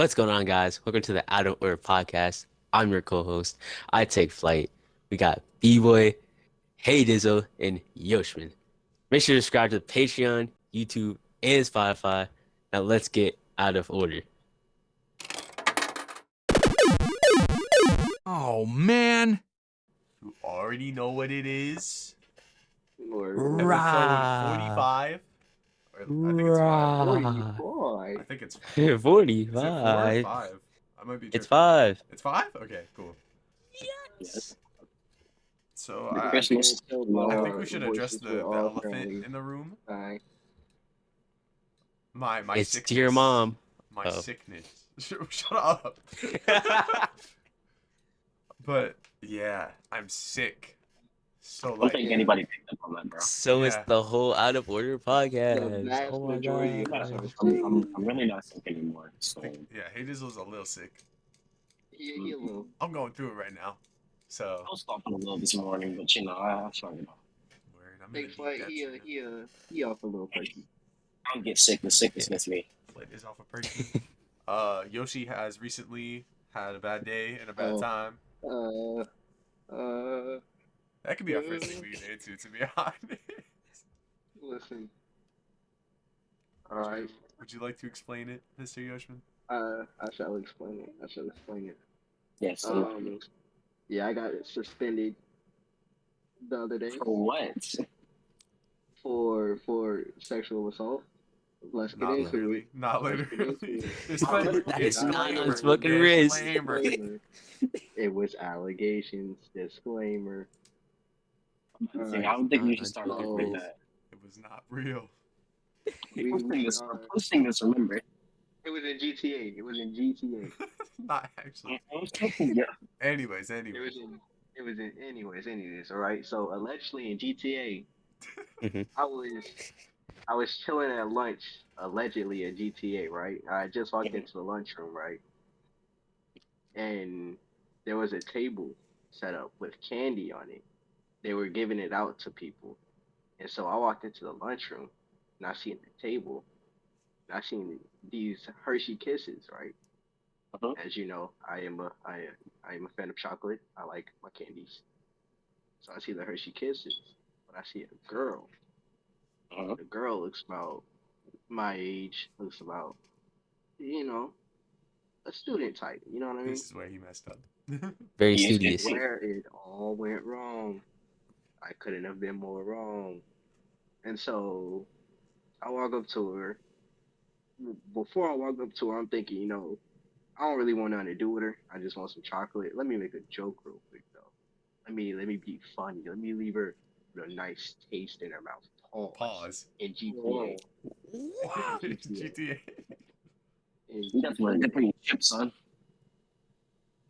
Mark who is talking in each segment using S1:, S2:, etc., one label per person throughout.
S1: What's going on, guys? Welcome to the Out of Order podcast. I'm your co-host. I take flight. We got B-Boy, Hey Dizzle, and Yoshman. Make sure to subscribe to the Patreon, YouTube, and Spotify. Now let's get out of order.
S2: Oh man.
S3: You already know what it is.
S4: Or
S3: Episode
S1: Rah,
S3: 45. Or, I think it's 5.
S1: rah.
S4: boy.
S3: I think it's 5. Is it 4 or
S1: 45.
S3: 5? I might be tripping.
S1: It's 5.
S3: It's 5? Okay, cool.
S4: Yes.
S3: So
S4: The
S3: I think,
S4: Christmas
S3: I think we should address
S4: voices
S3: the
S4: were all
S3: elephant
S4: friendly.
S3: in the room.
S4: Aye.
S3: My
S1: It's
S3: sickness.
S1: dear mom.
S3: My
S1: Oh.
S3: sickness. Shut up. But yeah, I'm sick. So
S5: I don't
S3: like,
S5: think anybody picked up on that, bro.
S1: So it's
S3: Yeah.
S1: the whole Out of Order
S4: The
S1: podcast.
S4: vast
S1: Oh my
S4: majority of
S1: god.
S4: us are
S5: I'm really not sick anymore. So
S3: yeah, Hades a little sick.
S4: he a little.
S3: I'm going through it right now. So
S5: I was coughing a little this morning, but I shrugged it off.
S3: word, I'm gonna
S4: Big
S3: eat
S4: Flight,
S3: that soon.
S4: he off a little perky.
S5: I don't get sick. The sickness gets me.
S3: Flight is off a perky. Yoshi has recently had a bad day and a bad
S4: Oh.
S3: time. That could be our first thing we get into, to be honest.
S4: Listen. Alright.
S3: Would you like to explain it, Mr. Yoshman?
S4: I shall explain it.
S5: Yes.
S4: Yeah, I got suspended the other day
S5: For what?
S4: for sexual assault. Let's get
S3: Not
S4: into
S3: literally.
S4: it.
S3: Not
S4: Let's get
S3: literally.
S4: into it.
S3: Disclaimer.
S1: That is not on his
S3: Disclaimer.
S1: fucking wrist.
S3: Disclaimer.
S4: It was allegations. Disclaimer.
S5: I don't think we should start off
S4: Oh.
S5: with that.
S3: It was not real.
S5: We're posting this, remember?
S4: It was in GTA. It was in GTA.
S3: Not actually.
S5: Yeah.
S3: Anyways.
S4: It was in anyways. All right. So allegedly in GTA,
S1: Mhm.
S4: I was chilling at lunch. Allegedly at GTA, right? I just walked into the lunchroom, right? And there was a table set up with candy on it. They were giving it out to people, and so I walked into the lunchroom, and I seen the table. And I seen these Hershey Kisses, right?
S5: Uh-huh.
S4: As you know, I am a fan of chocolate. I like my candies. So I see the Hershey Kisses, but I see a girl.
S5: Uh-huh.
S4: The girl looks about my age, looks about, you know, a student type. You know what I mean?
S3: This is where he messed up.
S1: Very
S5: Yes,
S1: studious.
S4: Where it all went wrong. I couldn't have been more wrong. And so I walk up to her. Before I walk up to her, I'm thinking, I don't really want nothing to do with her. I just want some chocolate. Let me make a joke real quick though. Let me be funny. Let me leave her with a nice taste in her mouth.
S3: Pause.
S4: In GTA.
S3: GTA.
S4: In
S5: You got to put your chips on.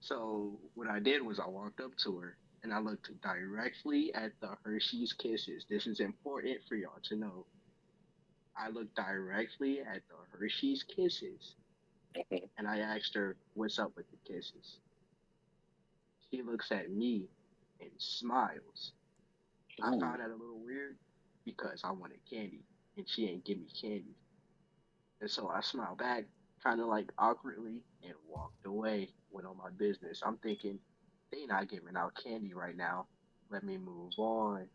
S4: So what I did was I walked up to her and I looked directly at the Hershey's Kisses. This is important for y'all to know. I looked directly at the Hershey's Kisses and I asked her, "What's up with the kisses?" She looks at me and smiles. I found that a little weird because I wanted candy and she ain't give me candy. And so I smiled back, kind of like awkwardly, and walked away, went on my business. I'm thinking, they not giving out candy right now. Let me move on.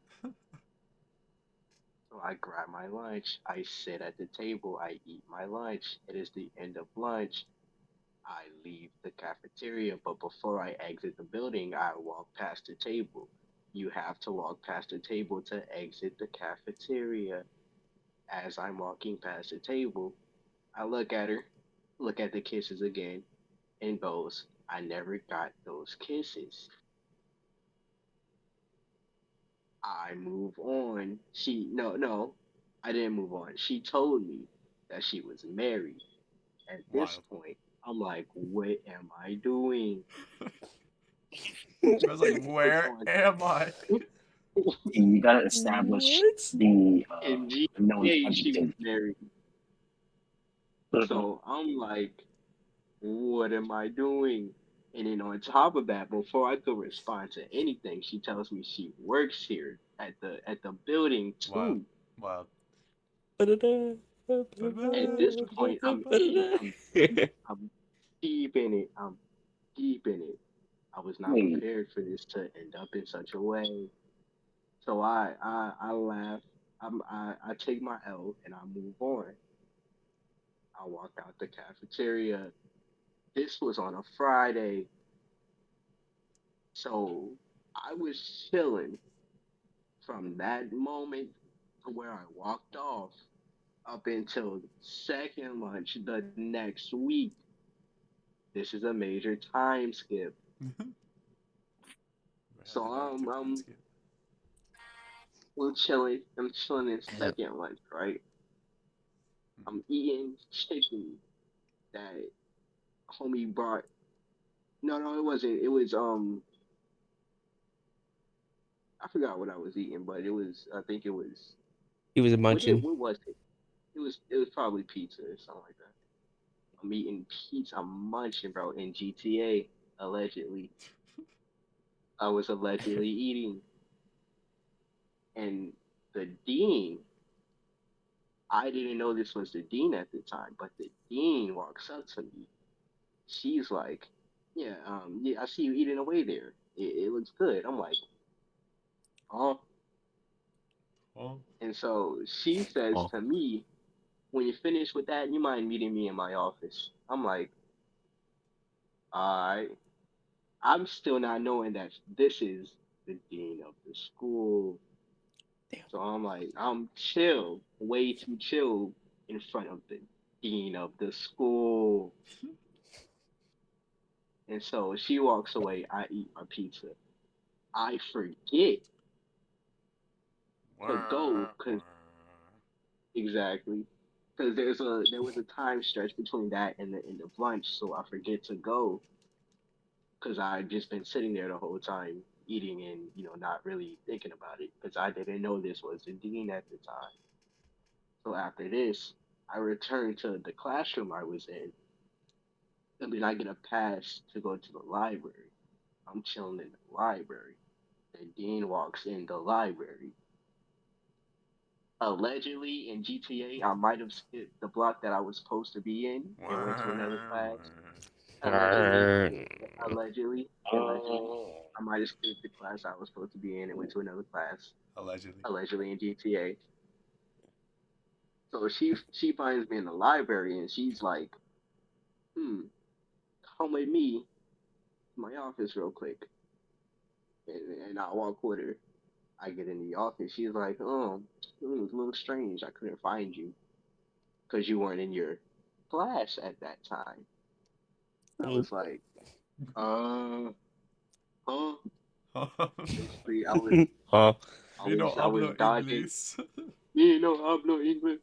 S4: So I grab my lunch. I sit at the table. I eat my lunch. It is the end of lunch. I leave the cafeteria, but before I exit the building, I walk past the table. You have to walk past the table to exit the cafeteria. As I'm walking past the table, I look at her, look at the kisses again, and goes, "I never got those kisses." I move on. No, I didn't move on. She told me that she was married. At this
S3: Wild.
S4: point, I'm like, what am I doing?
S3: I was like, where am I?
S5: You gotta establish the
S4: In
S5: known
S4: GTA, she was
S5: adjective.
S4: married. So I'm like, what am I doing? And then on top of that, before I could respond to anything, she tells me she works here at the building
S3: Wild.
S4: too.
S3: Wild.
S4: At this point, I'm deep in it. I'm deep in it. I was not
S5: Wait,
S4: prepared for this to end up in such a way. So I laugh. I take my L and I move on. I walk out the cafeteria. This was on a Friday, so I was chilling from that moment to where I walked off up until second lunch the next week. This is a major time skip.
S3: We're
S4: So
S3: headed back to Connecticut.
S4: we're chilling. I'm chilling in second lunch, right?
S3: Mhm.
S4: I'm eating chicken that homie brought. No, no, it wasn't. It was I forgot what I was eating, but it was. I think it was.
S1: He was a
S4: What did?
S1: munching.
S4: What was it? It was probably pizza or something like that. I'm eating pizza. I'm munching, bro. In GTA, allegedly, I was allegedly eating, and the dean. I didn't know this was the dean at the time, but the dean walks up to me. She's like, "Yeah, yeah, I see you eating away there. It looks good." I'm like, "Oh,"
S3: Oh,
S4: and so she says
S1: Oh,
S4: to me, "When you finish with that, you mind meeting me in my office?" I'm like, "All right." I'm still not knowing that this is the dean of the school.
S1: damn.
S4: So I'm like, I'm chill, way too chill in front of the dean of the school. And so she walks away. I eat my pizza. I forget to go
S3: wah,
S4: because
S3: wah.
S4: exactly because there was a time stretch between that and the end of lunch, so I forget to go because I just been sitting there the whole time eating and not really thinking about it because I didn't know this was the dean at the time. So after this, I returned to the classroom I was in, and then I get a pass to go to the library. I'm chilling in the library. The dean walks in the library. Allegedly in GTA, I might have skipped the block that I was supposed to be in and went to another
S3: Wah,
S4: class.
S3: wah.
S4: Allegedly,
S1: Arrgh.
S4: allegedly, I might have skipped the class I was supposed to be in and went to another class.
S3: Allegedly.
S4: Allegedly in GTA. So she finds me in the library and she's like, "Hmm, come with me to my office real quick." And I walk with her. I get in the office. She's like, "Oh, it was a little strange. I couldn't find you because you weren't in your class at that time." I was like, uh, huh? Basically,
S1: Huh?
S3: Me no
S4: I was
S3: hablo
S4: dodging.
S3: inglés.
S4: I'm no English.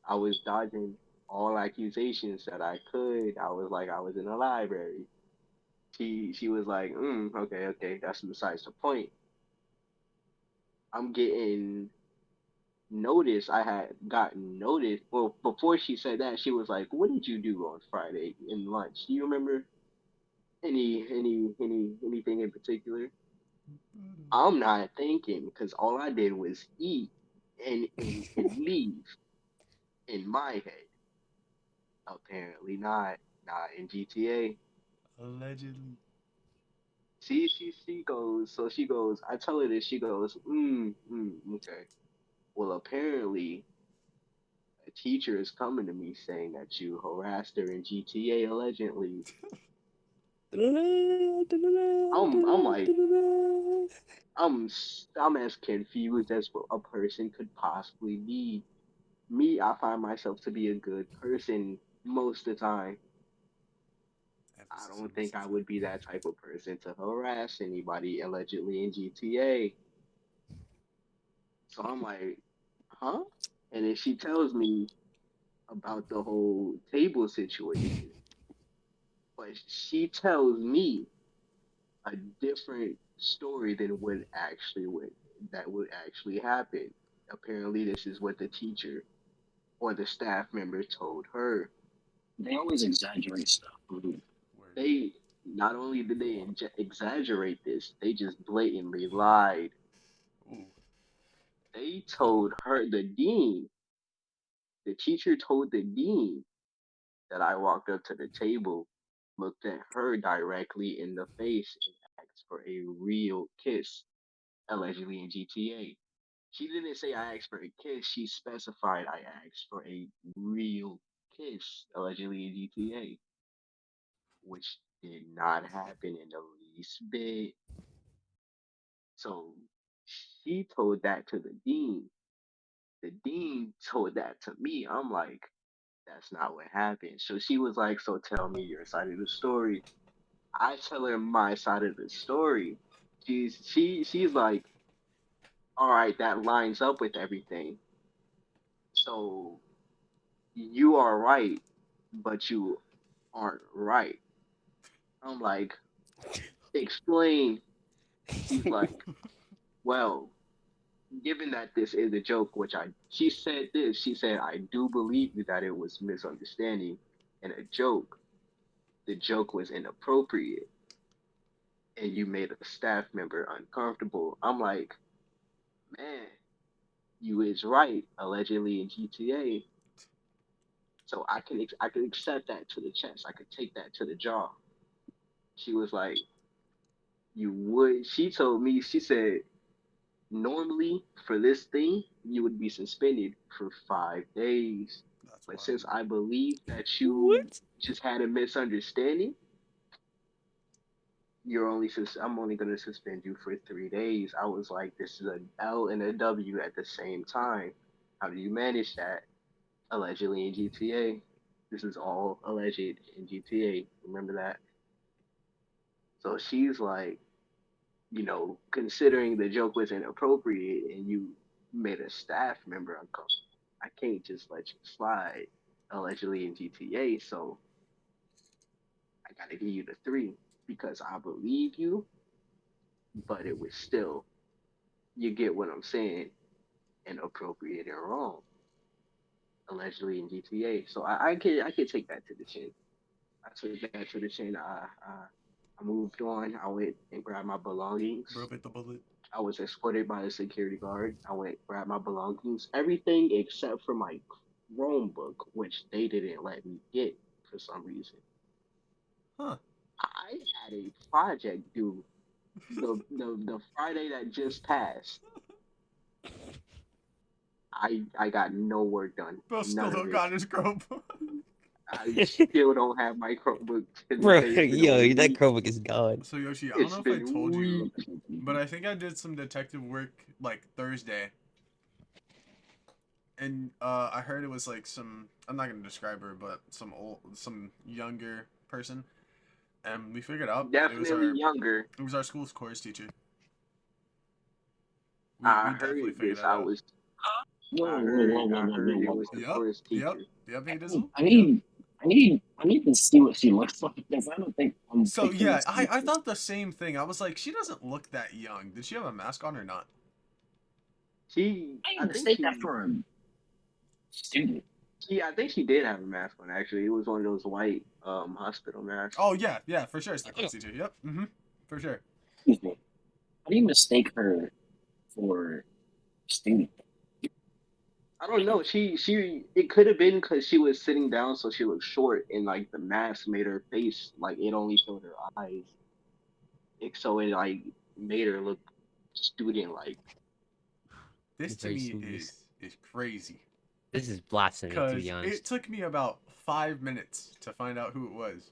S4: I was dodging all accusations that I could. I was like, I was in the library. She was like, okay, okay, that's besides the point. I'm getting notice. I had gotten notice. Well, before she said that, she was like, "What did you do on Friday in lunch? Do you remember anything in particular?" I'm not thinking because all I did was eat and leave in my head. Apparently not. Not in GTA.
S3: Allegedly.
S4: She goes. So she goes. I tell her this. She goes. Okay. Well, apparently a teacher is coming to me saying that you harassed her in GTA allegedly. I'm like I'm as confused as a person could possibly be. Me, I find myself to be a good person most of the time. I
S3: Emphasis on
S4: don't
S3: most
S4: think
S3: of
S4: I
S3: the time.
S4: would be that type of person to harass anybody allegedly in GTA. So I'm like, huh? And then she tells me about the whole table situation. But she tells me a different story than that would actually happen. Apparently, this is what the teacher or the staff member told her.
S5: they always exaggerate stuff.
S3: Word.
S4: They not only did they exaggerate this, they just blatantly lied.
S3: Ooh.
S4: They told her, the teacher told the dean that I walked up to the table looked at her directly in the face and asked for a real kiss, allegedly in GTA. She didn't say I asked for a kiss. She specified I asked for a real kiss, allegedly in GTA, which did not happen in the least bit. So she told that to the dean. The dean told that to me. I'm like, that's not what happened. So she was like, so tell me your side of the story. I tell her my side of the story. She's like, all right, that lines up with everything. So you are right, but you aren't right. I'm like, explain. She's like, well, given that this is a joke, which she said this, she said, I do believe that it was misunderstanding and a joke. The joke was inappropriate and you made a staff member uncomfortable. I'm like, man, you is right, allegedly in GTA. So I can accept that to the chest. I could take that to the jaw. She was like, you would. She told me, she said, normally for this thing, you would be suspended for 5 days.
S3: That's
S4: But
S3: wild.
S4: since I believe that you
S1: What?
S4: just had a misunderstanding, I'm only gonna suspend you for 3 days. I was like, this is an L and a W at the same time. How do you manage that? Allegedly in GTA. This is all alleged in GTA. Remember that? So she's like, considering the joke was inappropriate and you made a staff member uncomfortable, I can't just let you slide, allegedly in GTA. So I gotta give you the three because I believe you, but it was still, you get what I'm saying, inappropriate and wrong, allegedly in GTA. So I could take that to the chin. I took that to the chin. I moved on. I went and grabbed my belongings.
S3: Bro, bit the bullet.
S4: I was escorted by a security guard. I went, grabbed my belongings, everything except for my Chromebook, which they didn't let me get for some reason.
S3: Huh.
S4: I had a project due the Friday that just passed. I got no work done,
S3: Bro still
S4: none of
S3: don't
S4: it.
S3: got his growth.
S4: I still don't have my Chromebook to this
S1: Bro,
S4: day. It's been a
S1: yo, that
S4: week.
S1: Chromebook is gone.
S3: So Yoshi, I don't
S4: It's
S3: know if I
S4: been
S3: told you,
S4: weeks.
S3: but I think I did some detective work like Thursday. And I heard it was like some, I'm not gonna describe her, but some younger person. And we figured out
S4: Definitely younger.
S3: it was our school's chorus teacher. We
S4: I
S3: definitely
S4: heard
S3: figured
S4: this.
S3: that out.
S5: Whoa,
S4: I
S5: whoa,
S4: heard
S5: whoa, whoa,
S4: I
S5: whoa, whoa,
S4: heard it
S5: whoa,
S4: was
S5: whoa.
S4: the
S3: Yep,
S4: chorus
S3: yep,
S4: teacher.
S3: yep. Hey,
S5: I
S3: Dizzle.
S5: I
S3: Yep.
S5: need, I need, I need to see what she looks like because I don't think I'm
S3: So
S5: picking
S3: yeah,
S5: this
S3: I
S5: person.
S3: thought the same thing. I was like, she doesn't look that young. Did she have a mask on or not?
S5: I
S4: I
S5: need to
S4: think
S5: mistake that for a student.
S4: I think she did have a mask on. Actually, it was one of those white hospital masks.
S3: Oh yeah, yeah, for sure. It's the chorus teacher. Yep. Mm-hmm. For sure.
S5: Excuse me. How do you mistake her for a student?
S4: I don't know. It could have been because she was sitting down, so she looked short, and like the mask made her face like it only showed her eyes. So it like made her look student like.
S3: This to
S1: Very
S3: me
S1: serious.
S3: is crazy.
S1: This is blasphemy, to be
S3: Cause it
S1: honest.
S3: took me about 5 minutes to find out who it was.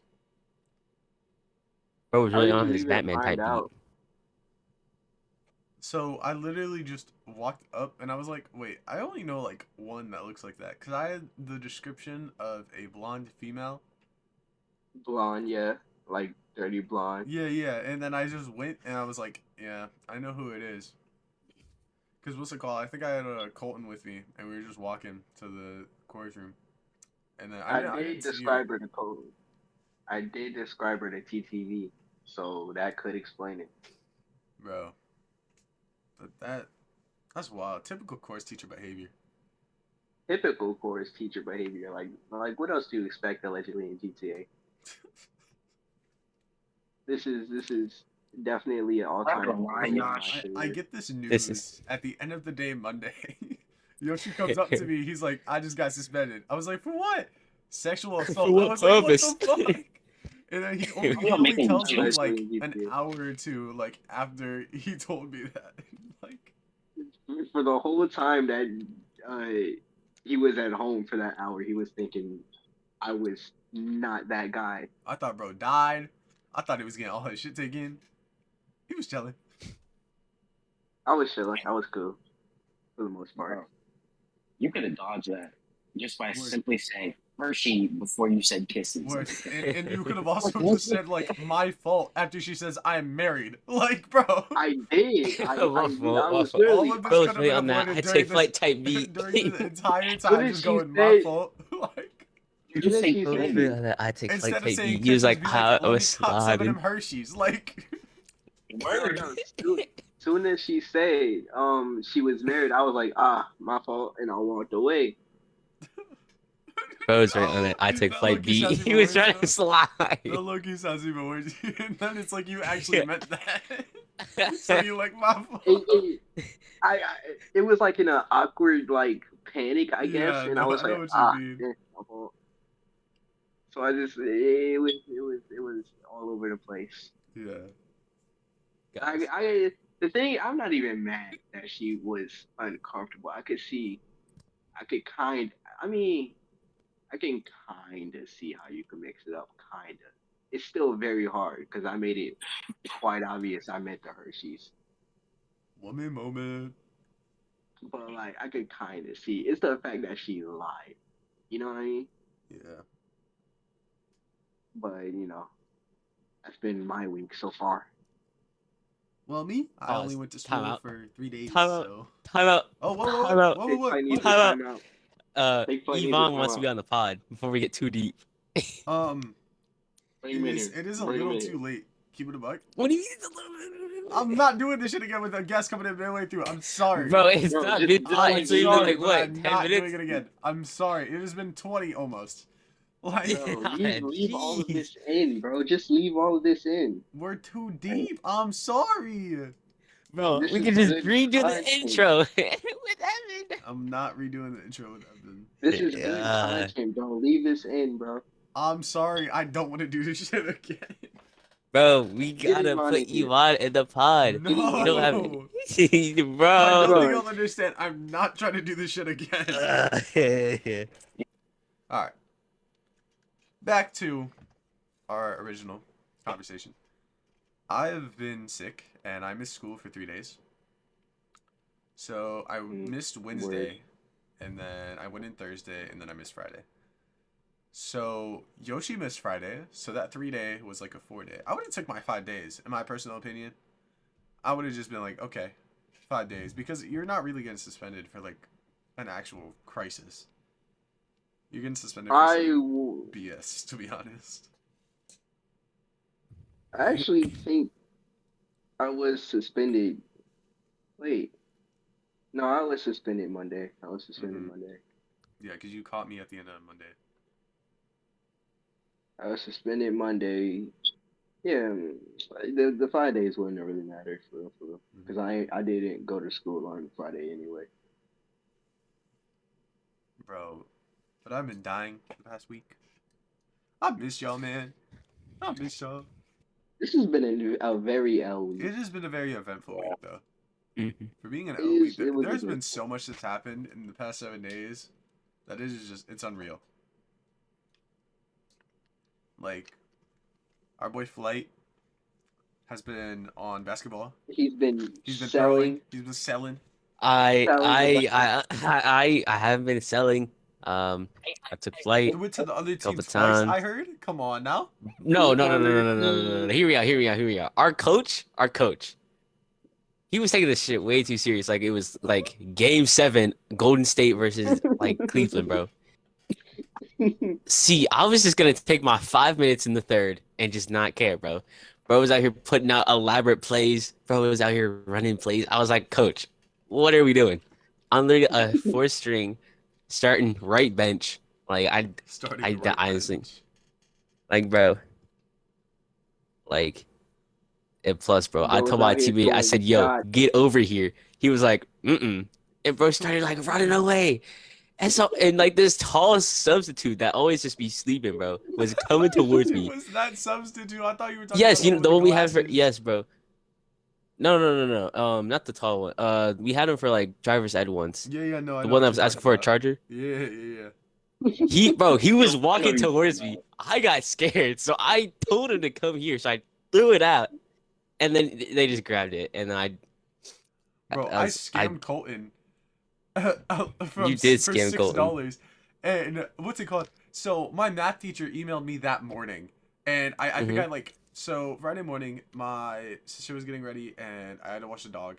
S1: Bro was
S4: How
S1: really
S4: did
S1: on
S4: you
S1: his
S4: even
S1: Batman
S4: find
S1: type beat.
S4: out?
S3: So I literally just walked up and I was like, wait, I only know like one that looks like that. Cause I had the description of a blonde female.
S4: Blonde, yeah, like dirty blonde.
S3: Yeah, yeah. And then I just went and I was like, yeah, I know who it is. Cause what's it called? I think I had a Colton with me and we were just walking to the chorus room. And then I didn't see her.
S4: The code. I did describe her to TTV, so that could explain it.
S3: Bro. But that's wild. Typical course teacher behavior.
S4: Typical course teacher behavior. Like what else do you expect allegedly in GTA? This is definitely an all
S5: I'm not
S4: time
S5: gonna lie,
S4: favorite in my
S5: Yash.
S3: I
S4: career.
S3: get this
S1: This is
S3: news at the end of the day Monday. Yoshi comes up to me. He's like, I just got suspended. I was like, for what? Sexual
S1: for
S3: assault. I
S1: what
S3: was like, what the
S1: purpose?
S3: fuck? And then he
S5: Why
S3: only
S5: y'all making
S3: tells me
S5: jokes?
S3: like
S4: Especially
S3: an hour or two like after he told me that. Like
S4: for the whole time that he was at home for that hour, he was thinking I was not that guy.
S3: I thought bro died. I thought he was getting all his shit taken. He was chilling.
S4: I was chilling. I was cool for the most part.
S5: Bro, you could have dodged that just by
S3: Word.
S5: simply saying Hershey before you said kisses.
S3: Word. And you could have also just said like my fault after she says I'm married. Like bro.
S4: I did.
S1: My fault,
S4: I
S1: my
S4: was
S1: fault.
S3: All
S4: literally
S3: of this
S1: Bro,
S3: could have
S1: wait
S3: been
S1: on that.
S3: avoided
S1: I take flight type
S3: during the
S1: beat.
S3: entire
S4: soon
S3: time
S4: as
S3: just
S4: she
S3: going my
S4: said
S3: fault. Like
S5: You
S4: soon
S5: just
S4: as
S5: say
S4: she
S1: Bro,
S4: said
S1: wait
S5: kisses.
S1: on that. I take flight
S3: instead of
S1: type
S3: saying
S1: beat. He was
S3: kisses,
S1: like,
S3: be like,
S1: "How I
S3: let
S1: was
S3: me pop some of them
S1: sliding."
S3: Hershey's. Like
S4: no
S5: Word.
S4: no soon as she said she was married, I was like, ah, my fault, and I walked away.
S1: Bro was right on it. I take
S3: that
S1: flight
S3: Loki
S1: beat.
S3: sounds
S1: He
S3: even
S1: was
S3: worse
S1: trying to
S3: though.
S1: slide.
S3: That Loki sounds even worse. And then it's like you actually
S1: Yeah.
S3: meant that. So you like my fault.
S4: It, it was like in an awkward like panic, I guess,
S3: Yeah,
S4: and I
S3: no,
S4: was
S3: I know
S4: like,
S3: what you
S4: ah,
S3: mean.
S4: my fault. So I just it was all over the place.
S3: Yeah.
S1: Guys.
S4: The thing, I'm not even mad that she was uncomfortable. I could kind I mean I can kind of see how you can mix it up, kind of. It's still very hard because I made it quite obvious I meant the Hershey's.
S3: Woman moment.
S4: But like I could kind of see it's the fact that she lied. You know what I mean?
S3: Yeah.
S4: But that's been my week so far.
S3: Well, me, I only
S1: Pause.
S3: went to
S1: Time
S3: school
S1: out.
S3: for 3 days,
S1: Time out.
S3: so.
S1: Time out.
S3: Oh,
S1: Time out.
S3: whoa,
S4: Big
S3: what,
S4: Fight needs
S3: what?
S4: a
S1: Time out.
S4: timeout. Big Fight needs a
S1: Yvonne wants to
S4: timeout.
S1: be on the pod before we get too deep.
S3: Um,
S4: Bring him in here.
S3: it is a
S4: Bring him
S3: little
S4: in here.
S3: too late. Keep it a buck.
S1: What do you mean it's a little
S3: I'm not doing this shit again with a guest coming in midway through. I'm sorry.
S1: Bro, it's
S4: Bro,
S1: not
S4: just
S1: mid-pod.
S3: I'm
S4: like
S1: It's only been
S4: leave
S3: sorry,
S1: like
S3: but
S1: what,
S3: I'm
S1: 10
S3: not doing
S1: minutes?
S3: it again. I'm sorry. It has been 20 almost. Like,
S4: bro, leave all of
S1: Jeez.
S4: this in, bro. Just leave all of this in.
S3: we're too
S4: Like,
S3: deep. I'm sorry.
S1: Bro,
S4: this
S1: we
S4: is
S1: can just
S4: good
S1: redo the
S4: content.
S1: intro with Evan.
S3: I'm not redoing the intro with Evan.
S4: This is good
S1: Uh,
S4: content, bro. Leave this in, bro.
S3: I'm sorry. I don't want to do this shit again.
S1: bro, we
S4: Get
S1: gotta
S4: Iman
S1: put
S4: in here.
S1: Yvonne in the pod.
S4: Get
S1: We
S4: Iman
S1: don't
S4: in
S1: have
S4: here.
S3: No.
S1: any.
S3: I don't think
S1: Bro.
S4: Bro,
S3: you'll understand. I'm not trying to do this shit again.
S1: Yeah.
S3: All right. Back to our original conversation. I've been sick and I missed school for 3 days. So I missed Wednesday, and then I went in Thursday, and then I missed Friday. So Yoshi missed Friday, so that 3 day was like a 4 day. I would have took my 5 days, in my personal opinion. I would have just been like, okay, 5 days, because you're not really getting suspended for like an actual crisis. You're getting suspended for
S4: I
S3: some
S4: w-
S3: BS, to be honest.
S4: I actually think I was suspended. Wait, no, I was suspended Monday. I was suspended
S3: Hmm.
S4: Monday.
S3: Yeah, because you caught me at the end of Monday.
S4: I was suspended Monday. Yeah, the 5 days wouldn't really matter for real, because I didn't go to school on Friday anyway.
S3: Bro, but I've been dying the past week. I miss y'all, man. I miss y'all.
S4: This has been a very L
S3: It
S4: week.
S3: has been a very eventful week, though.
S1: Mhm.
S3: For being an
S4: It
S3: L week,
S4: is. It was
S3: there's been
S4: eventful.
S3: so much that's happened in the past 7 days that is just, it's unreal. Like, our boy Flight has been on basketball.
S4: He's been
S3: He's been throwing.
S4: selling,
S3: He's been selling.
S4: selling the
S1: I haven't been selling. I took flight
S3: You went to the other
S1: a couple
S3: team twice, I
S1: times.
S3: heard? Come on now.
S1: No. Hear me out. Our coach. He was taking this shit way too serious. Like it was like game 7, Golden State versus like Cleveland, bro. See, I was just gonna take my 5 minutes in the third and just not care, bro. Bro was out here putting out elaborate plays. Bro was out here running plays. I was like, Coach, what are we doing? I'm literally a fourth string, starting right bench. Like
S3: Starting right
S1: honestly,
S3: bench.
S1: like bro, like and plus, bro, I
S4: Bro's
S1: told my
S4: out here
S1: teammate, I
S4: throwing
S1: said, "Yo,
S4: shots.
S1: get over here." He was like, "Mm-mm," and bro started like running away. And like this tall substitute that always just be sleeping, bro, was
S3: I
S1: coming
S3: thought
S1: towards
S3: it
S1: me.
S3: was that substitute. I thought you were talking about
S1: Yes,
S3: the one with
S1: the
S3: the
S1: one we had for
S3: glasses.
S1: yes, bro. No. Not the tall one. We had him for like driver's ed once.
S3: Yeah, yeah, no, I
S1: The
S3: know
S1: one that
S3: what you're
S1: was
S3: talking
S1: asking for a
S3: about.
S1: charger.
S3: Yeah, yeah, yeah.
S1: He
S5: I
S1: was
S5: know
S1: walking
S5: what you're talking
S1: towards me.
S5: about.
S1: I got scared, so I told him to come here. So I threw it out, and then they just grabbed it, and
S3: Bro,
S1: I
S3: I
S1: was I
S3: scammed Colton
S1: you did
S3: for
S1: scam
S3: six
S1: Colton.
S3: dollars, and what's it called? So my math teacher emailed me that morning, and I think
S1: Hmm.
S3: I like so Friday morning my sister was getting ready, and I had to watch the dog.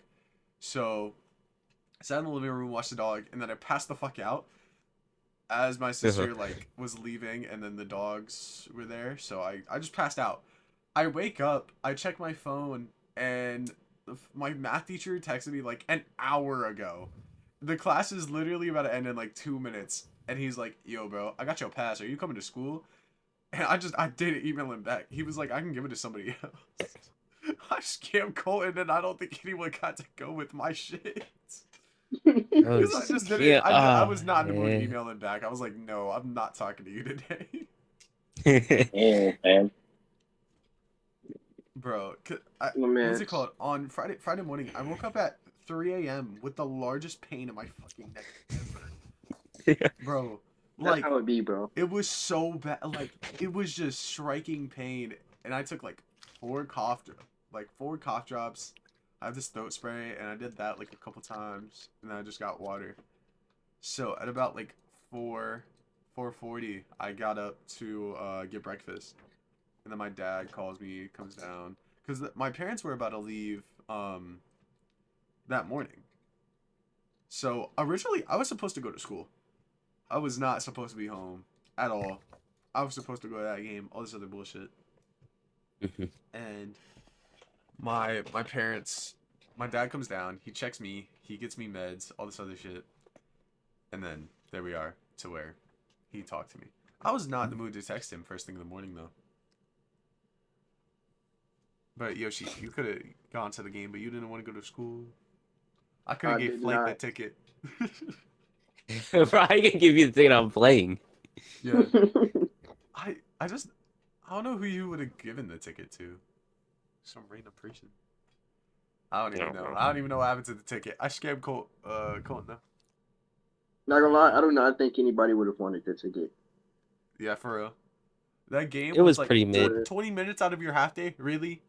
S3: So I sat in the living room, watched the dog, and then I passed the fuck out as my
S1: Uh-huh.
S3: sister like was leaving, and then the dogs were there. So I just passed out. I wake up, I check my phone, and my math teacher texted me like an hour ago. The class is literally about to end in like 2 minutes, and he's like, "Yo, bro, I got your pass. Are you coming to school?" And I didn't email him back. He was like, "I can give it to somebody else." I scammed Colton, and I don't think anyone got to go with my shit.
S1: Oh,
S3: Because I just didn't.
S1: scam.
S3: I
S1: Oh
S3: was not in the mood to
S1: man.
S3: email him back. I was like, "No, I'm not talking to you today."
S5: Damn, fam.
S3: Bro,
S4: My
S3: what's
S4: man,
S3: it called? On Friday morning, I woke up at 3 a.m. with the largest pain in my fucking neck ever. Bro,
S4: that's
S3: like,
S4: how it be, bro.
S3: it was so bad. Like, it was just striking pain. And I took, like, four cough drops. I have this throat spray, and I did that, like, a couple times. And then I just got water. So, at about, like, 4:40, I got up to get breakfast. And then my dad calls me, comes down. Because my parents were about to leave that morning. So originally, I was supposed to go to school. I was not supposed to be home at all. I was supposed to go to that game, all this other bullshit. And my parents, my dad comes down, he checks me, he gets me meds, all this other shit. And then there we are to where he talked to me. I was not in the mood to text him first thing in the morning though. But Yoshi, you could have gone to the game, but you didn't want to go to school. I could have
S4: I
S3: gave
S4: did
S3: Flight the
S4: not.
S3: ticket.
S1: Bro, I can give you the thing I'm playing.
S3: Yeah. I just I don't know who you would have given the ticket to. Some random person. I don't even know. I don't even know what happened to the ticket. I scammed Colton though.
S4: Not gonna lie, I do not think anybody would have wanted the ticket.
S3: Yeah, for real. That game
S1: It
S3: was
S1: was
S3: like
S1: pretty
S4: For
S1: mid.
S3: 20 minutes out of your half day? Really?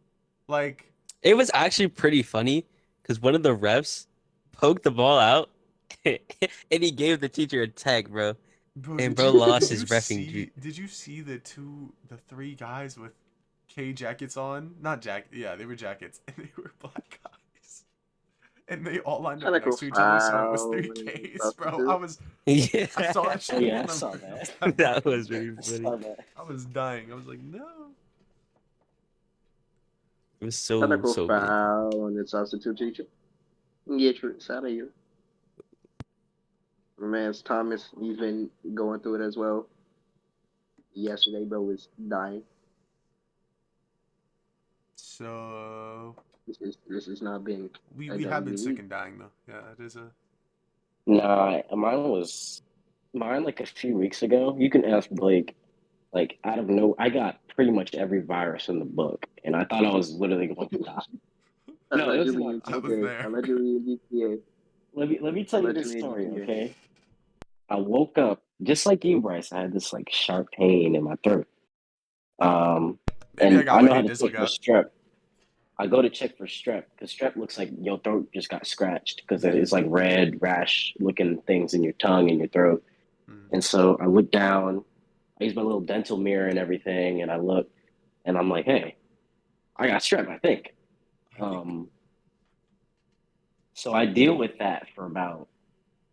S3: Like,
S1: It was actually pretty funny because one of the refs poked the ball out and he gave the teacher a tag, bro.
S3: bro,
S1: And bro lost
S3: did you
S1: his refing.
S3: see the three guys with K jackets on? Not jacket. Yeah, they were jackets, and they were black guys, and they all lined up
S4: kind of
S3: next
S4: go
S3: to each other, so it was
S4: foul
S3: three
S4: and
S3: Ks, bro.
S4: substitute.
S1: Yeah,
S3: I saw that
S5: Oh
S3: shit
S5: yeah, I
S3: on the
S5: saw
S3: reels
S5: that.
S3: that
S1: that
S3: morning.
S1: was pretty
S5: I
S1: funny.
S5: saw that.
S3: I was dying. I was like, no.
S1: It was
S4: Kind of
S1: so
S4: go
S1: so mid.
S4: foul and the substitute teacher. Get your out of here. My man's Thomas, he's been going through it as well. Yesterday, bro was dying.
S3: So
S4: This has not been a
S3: we have
S4: W
S3: been sick
S4: week.
S3: and dying though. Yeah, it is a.
S5: Nah, mine like a few weeks ago. You can ask Blake. Like out of no, I got pretty much every virus in the book, and I thought I was literally going to die. No, it was
S4: Allegedly
S5: about
S4: in
S3: I
S5: two
S3: was
S5: days.
S4: GTA.
S3: there.
S4: Allegedly in GTA.
S5: Let me tell you this
S4: Allegedly in
S5: story,
S4: GTA.
S5: okay? I woke up just like you, Bryce. I had this like sharp pain in my throat. Um,
S3: Maybe I
S5: and
S3: got
S5: I
S3: what
S5: know how
S3: Hey
S5: to
S3: Dizzle
S5: check for
S3: got.
S5: strep. I go to check for strep because strep looks like your throat just got scratched because it's like red rash looking things in your tongue and your throat.
S3: Mm.
S5: And so I look down. I use my little dental mirror and everything, and I look, and I'm like, hey, I got strep, I think.
S3: I think.
S5: Um, so I deal with that for about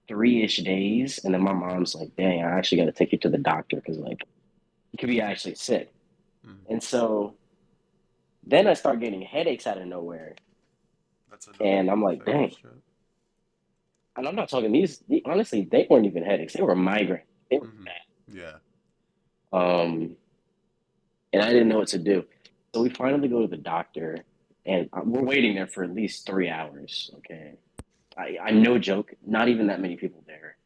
S5: 3-ish days, and then my mom's like, "Dang, I actually got to take you to the doctor because like you could be actually sick."
S3: Mm.
S5: And so then I start getting headaches out of nowhere,
S3: That's another
S5: and I'm like,
S3: effect of
S5: "Dang!"
S3: strep.
S5: And I'm not talking honestly, they weren't even headaches; they were migraines. They were
S3: Mm-hmm.
S5: bad.
S3: Yeah.
S5: And I didn't know what to do. So we finally go to the doctor, and we're waiting there for at least 3 hours. Okay, I no joke, not even that many people there.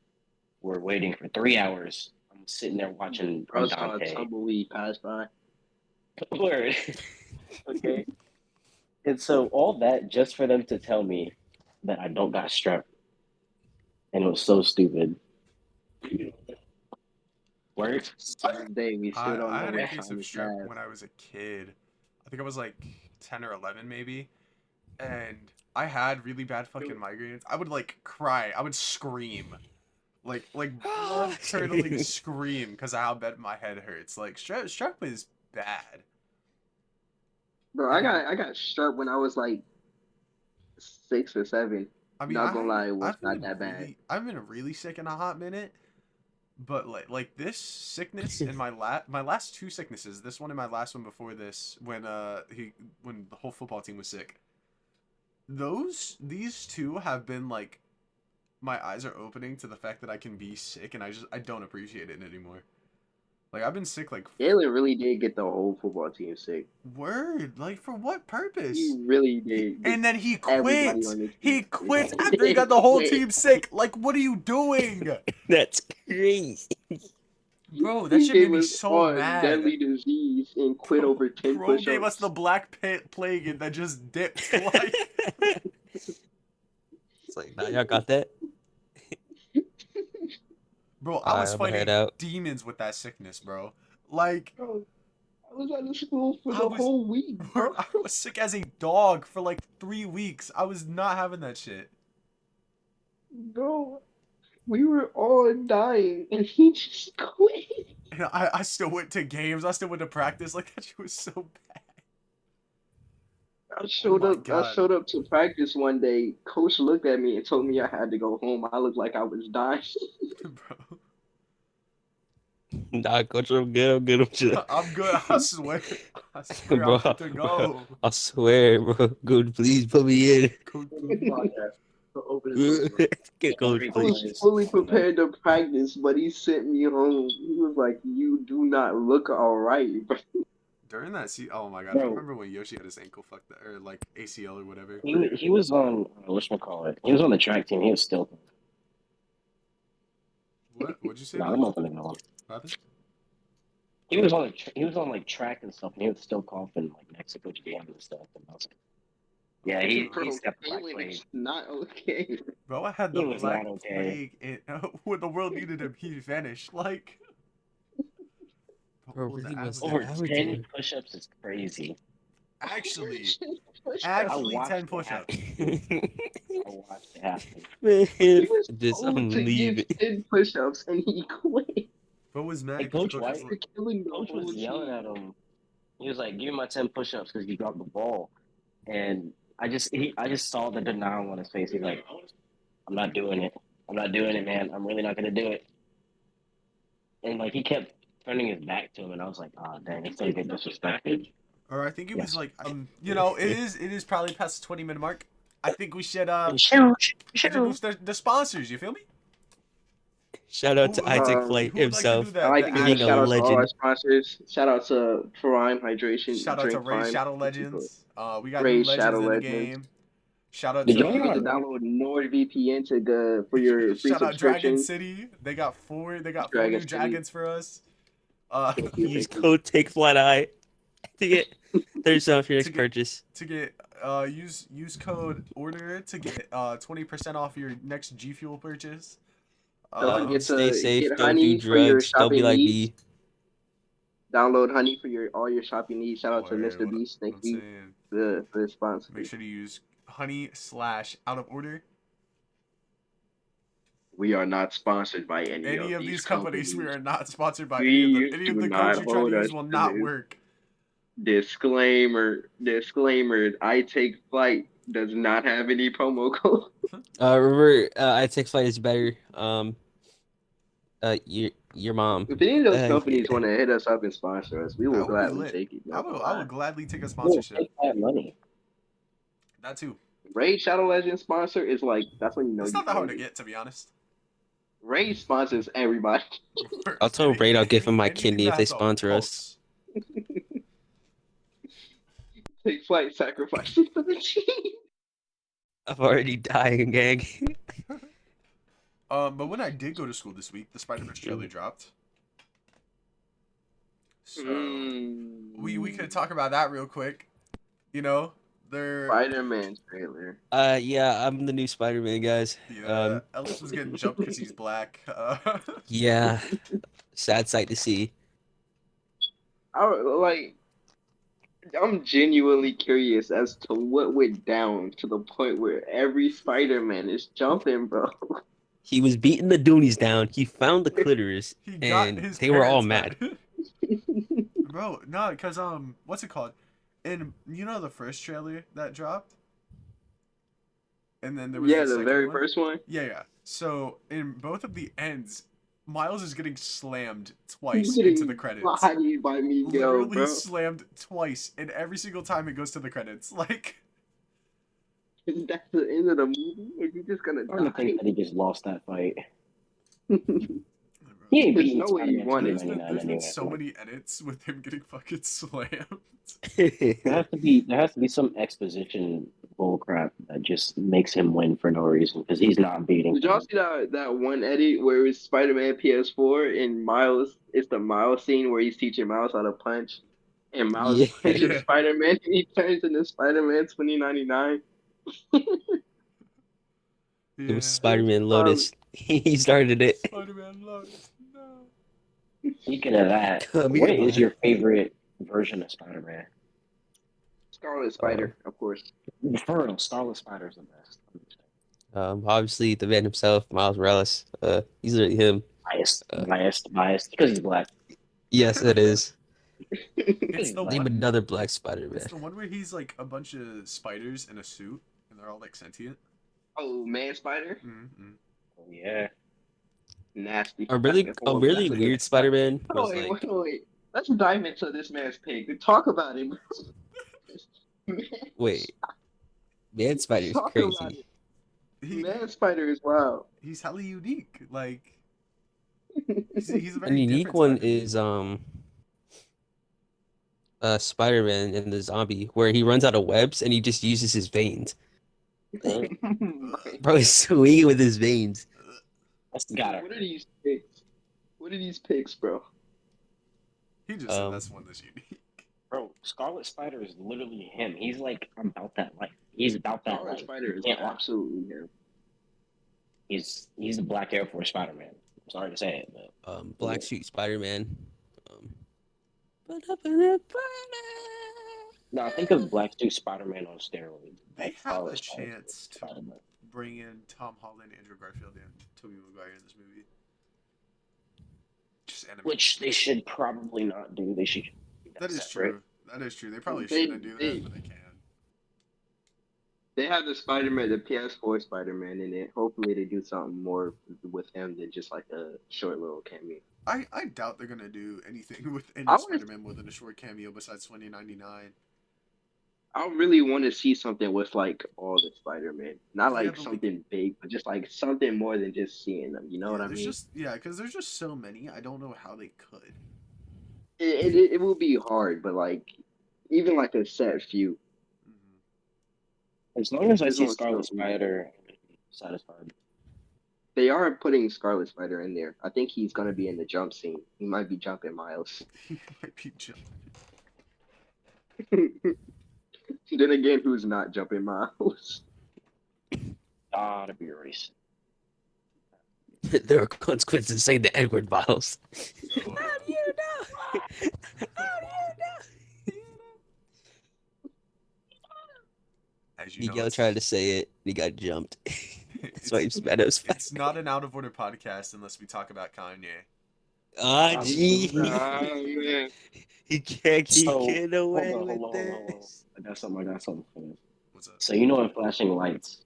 S5: We're waiting for 3 hours. I'm sitting there watching
S4: Bro saw a
S5: Dante.
S4: tumbleweed pass by.
S5: Word. Okay. And so all that just for them to tell me that I don't got strep. And it was so stupid. Word.
S4: To this day, we still don't
S3: I
S4: know
S3: had a
S4: what
S3: case of
S4: Simon's
S3: strep
S4: has.
S3: when I was a kid. I think I was like 10 or 11 maybe. And I had really bad fucking migraines. I would like cry. I would scream. Like blood curdling scream because of how bad my head hurts. Like strep is bad.
S4: Bro,
S3: And
S4: I got strep when I was like 6 or 7.
S3: I mean
S4: Not gonna lie, it was not that bad.
S3: I've been really sick in a hot minute. But like this sickness and my last two sicknesses, this one and my last one before this, when when the whole football team was sick. These two have been like my eyes are opening to the fact that I can be sick and I don't appreciate it anymore. Like I've been sick like
S4: Jalen really did get the whole football team sick.
S3: word, like for what
S4: He
S3: purpose?
S4: really did get
S3: And then he
S4: everybody
S3: quit.
S4: on the
S3: He
S4: team
S3: quit
S4: sick.
S3: after he got the whole team sick. Like what are you doing?
S1: That's crazy.
S3: Bro, that
S4: He
S3: shit made
S4: gave
S3: me
S4: us
S3: so
S4: on
S3: mad.
S4: deadly disease and quit
S3: Bro,
S4: over 10
S3: bro gave us the
S4: push-ups.
S3: black plague and then just dipped. Like,
S1: It's like, nah, y'all got that?
S3: bro, I
S1: Alright,
S3: was
S1: I'm gonna head
S3: fighting
S1: out.
S3: demons with that sickness, bro. Like,
S4: Bro, I was out of school for
S3: I
S4: the
S3: was,
S4: whole week, bro.
S3: I was sick as a dog for like 3 weeks. I was not having that shit.
S4: Bro, we were all dying and he just quit.
S3: And I still went to games. I still went to practice. Like that shit was so bad. Oh my
S4: I
S3: god,
S4: showed up to practice one day. Coach looked at me and told me I had to go home. I looked like I was dying.
S3: bro.
S1: Nah, coach, I'm good. I'm good. I'm chill.
S3: I'm good. I swear. I swear I'm
S1: Bro,
S3: good to
S1: bro,
S3: go.
S1: I swear, bro. Good, please put me in.
S3: Coach,
S5: Podcast. So open the door, bro.
S1: Get coach,
S4: I was
S1: please.
S5: Everybody's
S4: fully prepared to practice, but he sent me home. He was like, "You do not look all right, bro."
S3: during that oh my god,
S5: Bro,
S3: remember when Yoshi had his ankle fucked or like ACL or whatever?
S5: he was on whatchamacallit. He was on the track team. He was still.
S3: What'd you say
S5: Nah,
S3: about
S5: I'm
S3: it?
S5: opening the door.
S3: Nothing?
S5: He was on he was on like track and stuff, and he was still coughing like Mexico games and stuff. And I was like, yeah,
S3: Oh god.
S5: he's
S4: Bro,
S5: got the black
S4: Kalen
S5: plague.
S4: is not okay.
S3: Bro, I had the
S5: He was
S3: black
S5: not okay.
S3: plague and when the world needed him, he vanished. Like
S1: Bro,
S3: oh, the
S1: really, what's the
S5: Over
S3: avalanche.
S1: average
S5: 10
S1: here?
S5: push-ups is crazy.
S3: Actually,
S5: I
S4: Push-ups.
S3: actually 10
S5: watched it
S3: push-ups.
S5: happen. I watched it happen.
S1: Man,
S4: He was
S1: just
S4: told
S1: I'm
S4: to give
S1: leaving.
S4: 10 push-ups and he quit.
S3: Bro was mad
S5: And
S3: because
S5: Coach
S3: coach was
S5: White,
S3: like,
S4: You're killing the
S5: Coach
S4: whole
S5: was yelling
S4: team.
S5: at him. He was like, "Give me my 10 push-ups because you dropped the ball." And I just saw the denial on his face. He's like, "I'm not doing it. I'm not doing it, man. I'm really not gonna do it." And like he kept turning his back to him, and I was like, "Ah, dang, he's gonna get disrespected."
S3: or I think it was
S5: Yes.
S3: like, it is probably past the 20-minute mark. I think we should
S5: Shoot.
S3: introduce the sponsors, you feel me?
S1: Shout out to I Take Flight
S3: Who would like to do
S1: himself,
S4: I
S3: that?
S4: like
S3: The
S4: to give a
S1: being a
S3: ad
S4: shout out to all our
S1: legend.
S4: sponsors. Shout out to Prime Hydration,
S3: shout out to
S4: Drink
S3: Raid
S4: Prime.
S3: Shadow Legends. We got new
S4: Raid
S3: legends
S4: Shadow
S3: in the
S4: Legends.
S3: game. Shout out
S5: Did
S4: Don't forget to
S5: y'all?
S3: to
S4: download NordVPN for your free
S3: shout out Dragon
S4: subscription.
S3: City. They got four
S4: Dragon
S3: new
S4: City.
S3: dragons for us. Uh,
S4: Thank you,
S1: Use
S4: thank you.
S1: code Take Flight Eye to get 30% off your
S3: to
S1: next
S3: get
S1: purchase.
S3: use code order to get 20% off your next G Fuel purchase.
S4: Don't
S3: Uh,
S4: forget
S1: Stay
S4: to
S1: safe.
S4: get
S1: Don't do
S4: Honey for your
S1: drugs. Don't be
S4: shopping
S1: like
S4: needs.
S1: me.
S4: Download Honey for all your shopping needs. Shout out to
S3: word,
S4: Mr. Beast.
S3: what
S4: Thank
S3: I'm
S4: you
S3: saying.
S4: for the sponsor.
S3: Make sure to use honey / out of order.
S4: We are not sponsored by any
S3: Any
S4: of
S3: of
S4: these
S3: these companies, we
S4: companies.
S3: are not sponsored by any of them.
S4: Please
S3: Any of
S4: do
S3: the codes
S4: not
S3: you try to
S4: hold us
S3: use will
S4: to
S3: not
S4: this.
S3: work.
S4: Disclaimer. Disclaimer. I Take Flight does not have any promo code.
S1: Remember, I Take Flight is better. Your mom.
S4: If any of those
S1: Yeah.
S4: companies want to hit us up and sponsor us, we will
S3: That would be
S4: gladly
S3: lit.
S4: take it.
S3: I
S4: No
S3: would
S4: gonna
S3: I
S4: lie.
S3: would gladly take a
S5: We'll
S3: sponsorship.
S5: take that money.
S3: That too.
S4: Raid Shadow Legends sponsor is like that's when you know
S3: It's
S4: you
S3: not that hard to
S4: made it.
S3: get, to be honest.
S4: Raid sponsors everybody.
S1: I'll tell Raid I'll give him my
S3: Anything
S1: kidney
S3: that
S1: if they
S3: has a
S1: sponsor us.
S3: pulse.
S4: Take Flight sacrifices for the team.
S1: I'm already dying, gang.
S3: But when I did go to school this week, the Spider-Verse trailer dropped. So we could talk about that real quick. You know, they're
S4: Spider-Man trailer.
S1: Yeah, I'm the new Spider-Man, guys.
S3: Ellis was getting jumped because he's black.
S1: Yeah, sad sight to see.
S4: Like, I'm genuinely curious as to what went down to the point where every Spider-Man is jumping, bro.
S1: He was beating the Doonies down. He found the clitoris,
S3: He got
S1: and
S3: his
S1: they were all
S3: parents
S1: mad.
S3: back. Bro, no, because what's it called? In the first trailer that dropped, and then there was
S4: Yeah,
S3: the
S4: the
S3: second
S4: very
S3: one.
S4: first one.
S3: Yeah. So in both of the ends, Miles is getting slammed twice into the
S4: Getting
S3: credits.
S4: bodied by Miguel,
S3: Literally
S4: bro.
S3: slammed twice, and every single time it goes to the credits. Like,
S4: That's the end of the movie. Is he just gonna
S5: I'm starting to
S4: die?
S5: think that he just lost that fight. He ain't
S4: There's
S5: beating
S4: no way he
S5: Spider-Man
S4: won it.
S5: 2099
S3: there's been
S5: anyway.
S3: so many edits with him getting fucking slammed.
S5: There has to be some exposition bullcrap that just makes him win for no reason because he's not beating
S4: Did y'all
S5: him.
S4: see that one edit where it's Spider-Man PS4 and Miles? It's the Miles scene where he's teaching Miles how to punch, and Miles
S1: Yeah,
S4: punches
S3: Yeah.
S4: Spider-Man, and he turns into Spider-Man 2099.
S1: it was
S3: Yeah.
S1: Spider-Man Lotus. He started it.
S3: Spider-Man Lotus. No.
S5: Speaking of that,
S1: Come
S5: what
S1: here,
S5: is
S1: bud.
S5: your favorite version of Spider-Man?
S4: Scarlet
S1: Uh,
S4: Spider, of course.
S5: For real, Scarlet Spider's the best.
S1: Obviously the man himself, Miles Morales. He's really him. Uh,
S5: Biased because he's black.
S1: yes, it is.
S5: Because
S3: It's
S5: he's
S3: the
S5: black.
S1: Name
S3: one.
S1: another Black
S3: It's
S1: Spider-Man.
S3: the one where he's like a bunch of spiders in a suit, and they're all like sentient.
S4: Oh, Man Spider,
S3: Mm-hmm.
S5: Oh, yeah.
S4: nasty.
S1: A
S4: That's
S1: really,
S4: a
S1: a
S4: horrible.
S1: really
S4: That's a
S1: weird
S4: disgusting.
S1: Spider-Man was
S4: Wait,
S1: like,
S4: wait, wait. Let's dive into this man's pig. Talk about him. Man,
S1: wait, Man Spider is
S4: talk about
S1: crazy.
S4: it.
S3: He
S4: Man Spider is wild.
S3: he's hella unique. Like he's a
S1: An
S3: very
S1: unique
S3: different
S1: one
S3: Spider-Man.
S1: is Spider-Man and the zombie, where he runs out of webs and he just uses his veins. Like, bro, he's swinging with his veins.
S5: That's gotta
S4: What are
S5: hurt.
S4: these pigs? What are these pigs, bro?
S3: He just said
S1: Um,
S3: that's one that's unique.
S5: Bro, Scarlet Spider is literally him. He's like about that life. He's about that
S4: Scarlet
S5: life.
S4: Spider
S5: You
S4: is
S5: can't lie.
S4: absolutely him.
S5: He's the Black Air Force Spider-Man. I'm sorry to say it, but
S1: Black Suit Spider-Man. Um,
S5: no, I think of Black Suit Spider-Man on steroids.
S3: They
S5: Like
S3: have
S5: Scarlet
S3: a
S5: Spider
S3: chance to
S5: Spider-Man.
S3: bring in Tom Holland, Andrew Garfield, and Tobey Maguire in this movie. Just animate.
S5: Which they should probably not do. They should keep
S3: That
S5: that
S3: is
S5: separate.
S3: true. That is true. They probably
S4: They
S3: shouldn't do that,
S4: they
S3: but they can.
S4: they have the Spider-Man, the PS4 Spider-Man in it. Hopefully, they do something more with him than just like a short little cameo.
S3: I doubt they're gonna do anything with any
S4: I want
S3: Spider-Man more than a short cameo besides 2099.
S4: I really want to see something with like all the Spider-Man, not
S3: Yeah,
S4: like
S3: but like
S4: something big, but just like something more than just seeing them. You know what I mean?
S3: because there's just so many. I don't know how they could.
S4: It will be hard, but like even like a set few.
S3: Hmm.
S5: As long as I
S4: Just
S5: see
S4: want
S5: Scarlet
S4: something.
S5: Spider, I'm satisfied.
S4: They are putting Scarlet Spider in there. I think he's gonna be in the jump scene. He might be jumping Miles.
S3: He might be jumping.
S4: Then again, who's not jumping Miles?
S5: Gotta be erased.
S1: There are consequences saying the Edward Miles.
S3: So,
S1: How do you know? How do you know?
S3: as you know,
S1: Miguel tried to say it, he got jumped. That's why he's mad at us.
S3: it's not an out of order podcast unless we talk about Kanye.
S1: Ah, gee.
S4: Oh man.
S1: He can't keep
S5: So
S1: getting away
S5: hold
S1: with
S5: on.
S1: this.
S5: I got something for this.
S3: What's up?
S5: So you know in Flashing Lights,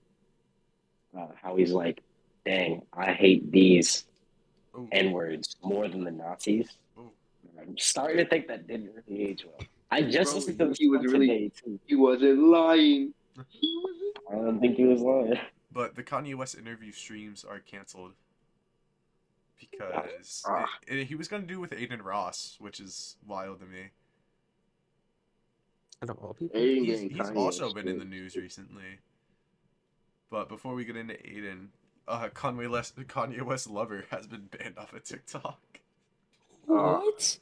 S5: how he's like, "Dang, I hate these
S3: Oh,
S5: N-words more than the Nazis."
S3: oh.
S5: I'm starting to think that didn't really age well. I just
S4: Bro,
S5: listened to the
S4: he was
S5: song
S4: really
S5: today too.
S4: he wasn't lying. He wasn't
S5: I don't think he was lying.
S3: But the Kanye West interview streams are canceled because
S4: Ah,
S3: he was gonna do with Aiden Ross, which is wild to me.
S1: Out of all people?
S4: Aiden
S3: He's
S4: getting
S3: he's
S4: Kanye
S3: also
S4: was
S3: been in the
S4: good.
S3: news recently. But before we get into Aiden, Kanye West lover has been banned off of TikTok.
S1: What?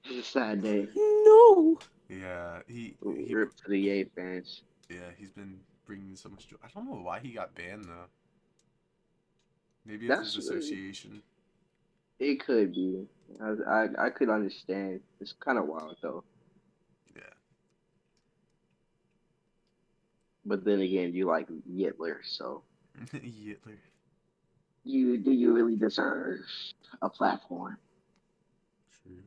S4: It's a sad day.
S1: No.
S3: Yeah, he
S4: Rip to the Ye fans.
S3: yeah, he's been bringing so much joy. I don't know why he got banned though. Maybe it's his
S4: That's
S3: association.
S4: it. Could be. I could understand. It's kind of wild though.
S3: Yeah.
S4: But then again, you like Hitler, so
S3: Hitler.
S4: you really deserve a platform?
S3: True.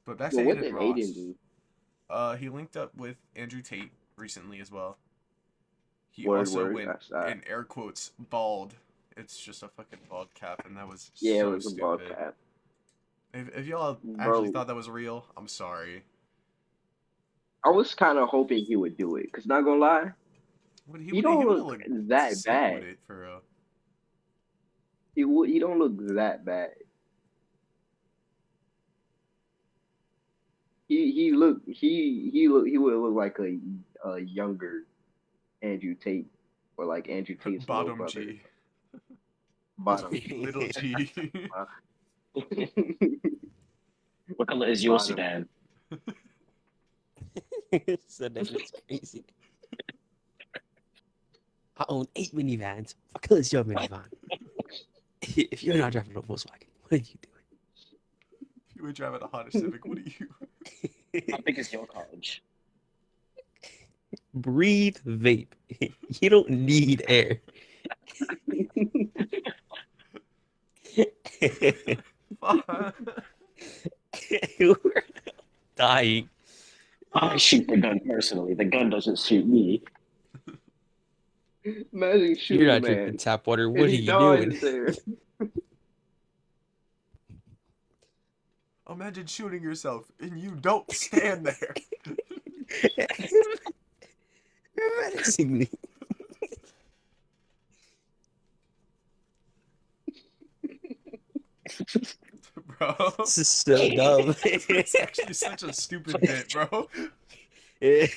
S3: But back to
S4: Well, what
S3: Aiden
S4: did Aiden
S3: Ross.
S4: do?
S3: He linked up with Andrew Tate recently as well. He also
S4: Word.
S3: went
S4: That's that.
S3: in air quotes bald. It's just a fucking bald cap, and that was
S4: Yeah, it
S3: so
S4: was a ball
S3: stupid.
S4: cap,
S3: If y'all actually
S4: bro.
S3: thought that was real, I'm sorry.
S4: I was kind of hoping he would do it, cause not gonna lie, he
S3: He
S4: don't
S3: would have
S4: look
S3: looked
S4: that
S3: sick
S4: bad.
S3: with it for real.
S4: He don't look that bad. He would look like a younger Andrew Tate, or like Andrew Tate's little
S3: Bottom
S4: brother.
S3: G.
S4: Bottom
S3: Little G.
S5: What color is your
S4: bottom.
S5: sedan?
S1: So that is crazy. I own 8 minivans. What color is your minivan? If you're not driving a Volkswagen, what are you doing?
S3: You were driving a Honda Civic. What are you?
S5: How big is your college?
S1: Breathe vape. You don't need air. We're dying.
S5: I shoot the gun personally. The gun doesn't shoot me.
S4: Imagine
S1: You're
S4: shooting a
S1: not drinking
S4: man
S1: tap water.
S4: and
S1: What are
S4: he
S1: you doing?
S4: dies there.
S3: Imagine shooting yourself and you don't stand there.
S1: You're menacing me.
S3: Bro.
S1: This is so dumb.
S3: It's actually such a stupid bit, bro.
S5: I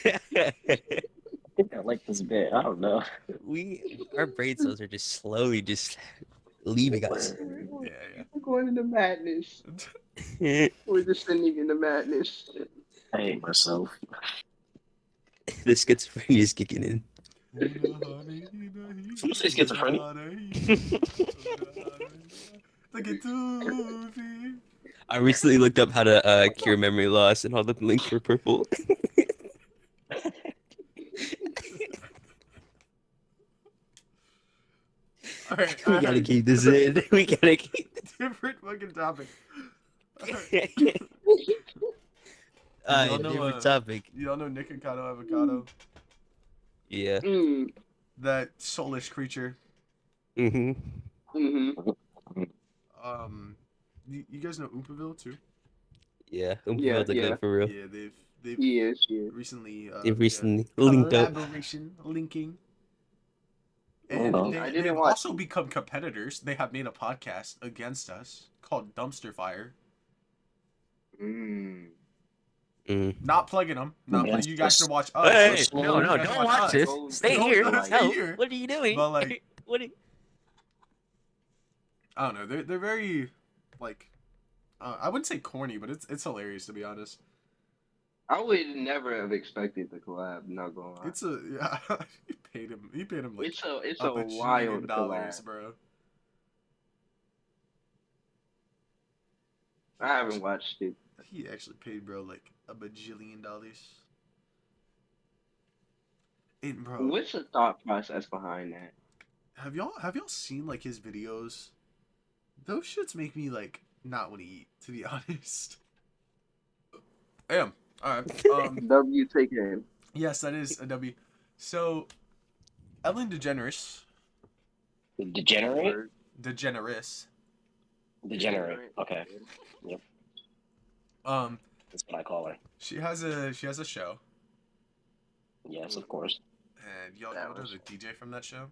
S5: think I like this bit. I don't know.
S1: Our brain cells are just slowly just leaving us.
S3: Yeah.
S4: We're going into madness.
S1: The
S4: We're descending into madness.
S5: I hate myself.
S1: schizophrenia is kicking in.
S5: You say schizophrenia?
S1: I recently looked up how to cure memory loss, and all the links were purple.
S3: All right.
S1: We gotta keep this in. We gotta keep this.
S3: Different fucking topic.
S1: Y'all know, different topic.
S3: Y'all know Nikocado avocado?
S1: Yeah.
S3: That soulless creature.
S1: Mm-hmm.
S3: You guys know oompaville too?
S1: Yeah. Oompaville's a good for real.
S3: Yeah, they've
S4: Yes.
S3: recently
S1: They've recently linked up.
S3: linking.
S5: Hold
S3: And
S5: on.
S3: they've also become competitors. They have made a podcast against us called Dumpster Fire. Not plugging them. You guys should watch us.
S1: Hey,
S5: no,
S1: don't watch this. Stay here.
S3: Stay here.
S1: What are you doing?
S3: But like,
S1: I
S3: don't know. They're very like, I wouldn't say corny, but it's hilarious to be honest.
S4: I would never have expected the collab. Not gonna lie.
S3: It's he paid him like
S4: it's a
S3: $1
S4: wild
S3: bajillion,
S4: collab,
S3: bro.
S4: I haven't watched it.
S3: He actually paid bro like $1 bajillion. And bro,
S4: What's the thought process behind that?
S3: have y'all seen like his videos? Those shits make me like not want to eat, to be honest. I am. Alright.
S4: W taken.
S3: Yes, that is a W. So Ellen DeGeneres.
S5: Degenerate?
S3: DeGeneres.
S5: Degenerate. Okay. Yep. That's what I call her.
S3: She has a show.
S5: Yes, of course.
S3: And y'all know the DJ from that show?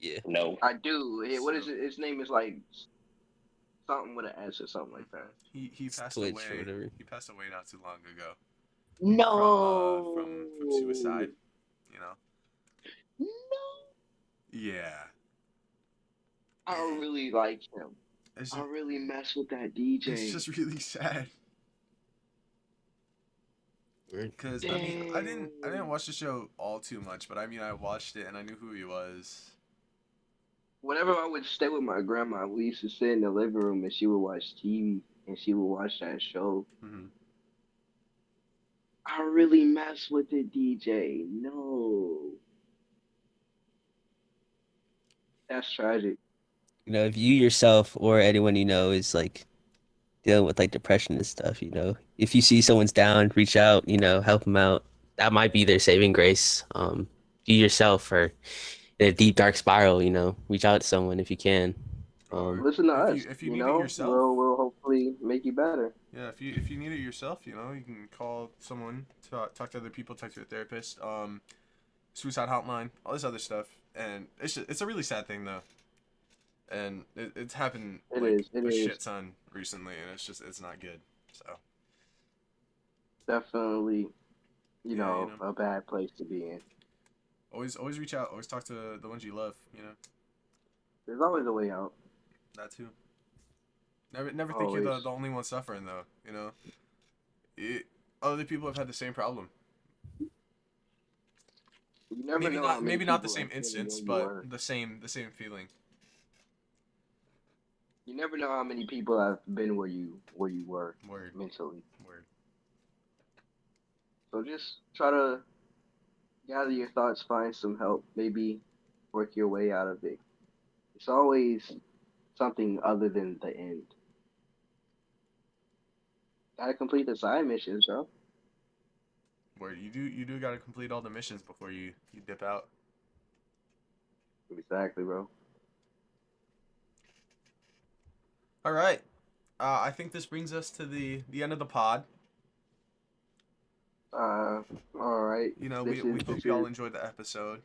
S1: Yeah.
S5: No.
S4: I do. What is it? His name is like something with an S or something like that.
S3: He passed
S1: Twitch
S3: away.
S1: or whatever.
S3: He passed away not too long ago.
S4: No.
S3: From suicide. You know.
S4: No.
S3: Yeah.
S4: I don't
S3: And
S4: really like him.
S3: it's
S4: I
S3: just,
S4: don't really mess with that
S3: it's
S4: DJ.
S3: just really sad.
S1: Word.
S3: Cause I mean, I didn't
S4: Damn.
S3: watch the show all too much, but I mean, I watched it and I knew who he was.
S4: Whenever I would stay with my grandma, we used to sit in the living room and she would watch TV and she would watch that show.
S3: Hmm.
S4: I really mess with the DJ. No. That's tragic.
S1: If you yourself or anyone you know is like dealing with like depression and stuff, if you see someone's down, reach out, help them out. That might be their saving grace. You yourself are in a deep dark spiral, reach out to someone if you can.
S3: Or
S4: Listen to
S3: if
S4: us,
S3: you need it yourself,
S4: We'll hopefully make you better.
S3: yeah. If you need it yourself, you can call someone, talk to other people, talk to a therapist, suicide hotline, all this other stuff. And it's a really sad thing though, and it's happened
S4: It
S3: like
S4: is. It
S3: a
S4: is
S3: shit ton recently, and it's not good. So
S4: definitely,
S3: yeah,
S4: a bad place to be in.
S3: always reach out, always talk to the ones you love.
S4: There's always a way out.
S3: That too. Never think you're
S4: Always.
S3: the only one suffering though. It, other people have had the same problem.
S4: You never know how many
S3: Maybe not the
S4: people
S3: same
S4: have been where
S3: instance,
S4: you
S3: but
S4: were.
S3: the same feeling.
S4: You never know how many people have been where you were
S3: Word,
S4: mentally.
S3: word.
S4: So just try to gather your thoughts, find some help, maybe work your way out of it. It's always something other than the end. Gotta complete the side missions, bro.
S3: Word. You do got to complete all the missions before you dip out.
S4: Exactly, bro.
S3: All right. I think this brings us to the end of the pod.
S4: Uh, all right.
S3: We hope y'all enjoyed the episode.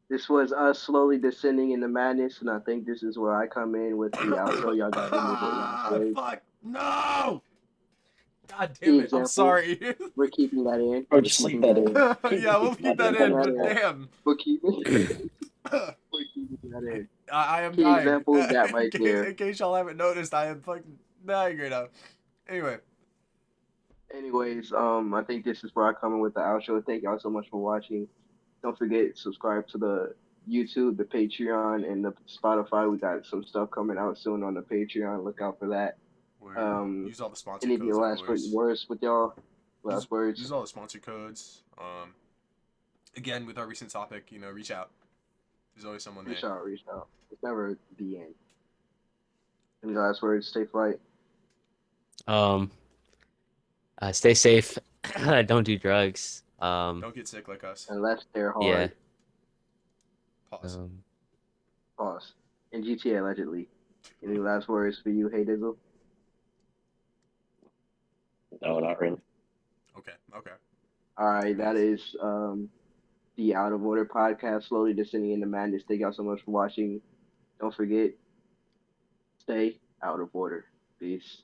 S4: This was us slowly descending into madness, and I think this is where I come in with the outro. Y'all got any last words?
S3: Fuck no! God
S4: Key
S3: damn it! I'm
S4: example.
S3: sorry.
S4: We're keeping that in.
S5: Or
S4: We're
S5: just leave
S4: keeping
S5: that
S4: that
S5: in.
S4: in.
S3: Yeah, we'll keep that
S4: Keeping
S3: in.
S4: that
S3: But
S4: in.
S3: damn,
S4: We're keeping. We're keeping that in.
S3: I am
S4: Key
S3: dying.
S4: example. That right there.
S3: In case y'all haven't noticed, I am fucking dying right now. Anyway,
S4: Anyways, I think this is where I come in with the outro. Thank y'all so much for watching. Don't forget subscribe to the YouTube, the Patreon, and the Spotify. We got some stuff coming out soon on the Patreon. Look out for that.
S3: word.
S4: Um,
S3: Use all the sponsor
S4: any of
S3: codes,
S4: your
S3: of
S4: last
S3: course.
S4: words with y'all?
S3: Use
S4: Last words.
S3: use all the sponsor codes. Again, with our recent topic, reach out. There's always someone there.
S4: Reach out, reach out. It's never the end. Any last words? Stay flight.
S1: Um, stay safe. Don't do drugs.
S3: Don't get sick like us.
S4: Unless they're
S1: Yeah.
S4: hard.
S3: Pause.
S1: Um,
S4: Pause. In GTA allegedly. Any last words for you, Hey Dizzle?
S5: No, not really.
S3: Okay. Okay.
S4: All right, that
S3: Peace.
S4: is the Out of Order podcast, slowly descending into madness. Thank y'all so much for watching. Don't forget, stay out of order. Peace.